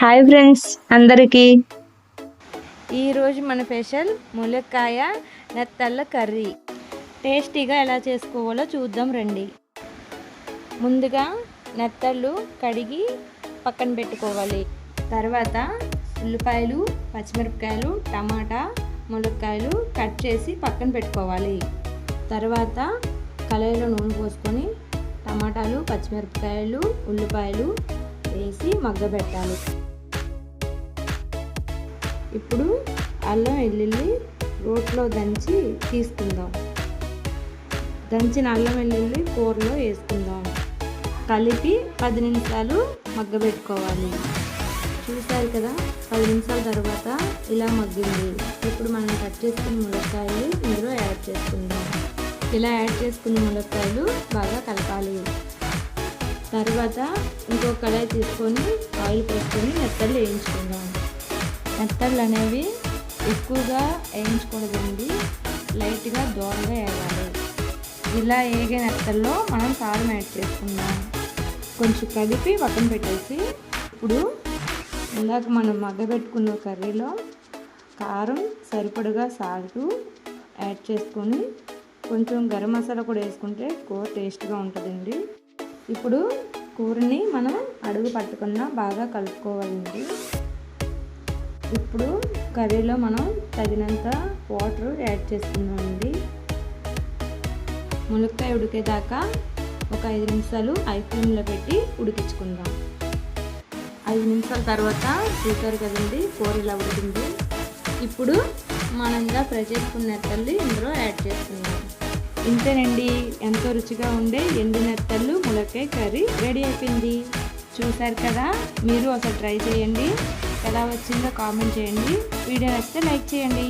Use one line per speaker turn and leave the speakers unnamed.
Hi friends అందరికీ.
ఈరోజు మన స్పెషల్ ములక్కాయ నెత్తళ్ళ కర్రీ. టేస్టీగా ఎలా చేసుకోవాలో చూద్దాం రండి. ముందుగా నెత్తళ్ళు కడిగి పక్కన పెట్టుకోవాలి. తర్వాత ఉల్లిపాయలు, పచ్చిమిరపకాయలు, టమాటా, ములక్కాయలు కట్ చేసి పక్కన పెట్టుకోవాలి. తర్వాత కళాయిలో నూనె పోసుకొని టమాటాలు, పచ్చిమిరపకాయలు, ఉల్లిపాయలు వేసి మగ్గబెట్టాలి. ఇప్పుడు అల్లం వెల్లుల్లి రోట్లో దంచి తీసుకుందాం. దంచిన అల్లం వెల్లుల్లి కూరలో వేసుకుందాం. కలిపి 10 నిమిషాలు మగ్గబెట్టుకోవాలి. చూసారు కదా, 10 నిమిషాల తర్వాత ఇలా మగ్గింది. ఇప్పుడు మనం కట్ చేసుకున్న ములక్కాయలు ఇందులో యాడ్ చేసుకుందాం. ఇలా యాడ్ చేసుకున్న ములక్కాయలు బాగా కలపాలి. తర్వాత ఇంకొక కడాయి తీసుకొని ఆయిల్ పోసుకొని నెత్తళ్ళు వేయించుకుందాం. నెత్తళ్ళు అనేవి ఎక్కువగా వేయించకూడదండి, లైట్గా దూరగా వేయాలి. ఇలా వేగే నెత్తల్లో మనం కారం యాడ్ చేసుకుందాం. కొంచెం కలిపి పక్కన పెట్టేసి ఇప్పుడు ఇందాక మనం మగ్గబెట్టుకున్న కర్రీలో కారం సరిపడగా సాల్ట్ యాడ్ చేసుకొని కొంచెం గరం మసాలా కూడా వేసుకుంటే కూర టేస్ట్గా ఉంటుందండి. ఇప్పుడు కూరని మనం అడుగు పట్టకుండా బాగా కలుపుకోవాలండి. ఇప్పుడు కర్రీలో మనం తగినంత వాటర్ యాడ్ చేసుకుందామండి. ములక్కాయ ఉడికేదాకా ఒక 5 నిమిషాలు హై ఫ్లేమ్లో పెట్టి ఉడికించుకుందాం. 5 నిమిషాల తర్వాత చూసారు కదండి, కూర ఇలా ఉడికింది. ఇప్పుడు మనం ఫ్రై చేసుకున్న నెత్తళ్ళు ఇందులో యాడ్ చేసుకుందాం. ఇంతేనండి, ఎంతో రుచిగా ఉండే ఎండు నెత్తళ్ళు ములక్కాయ కర్రీ రెడీ అయిపోయింది. చూసారు కదా, మీరు ఒకసారి ట్రై చేయండి. ఎలా వచ్చిందో కామెంట్ చేయండి. వీడియో నచ్చితే లైక్ చేయండి.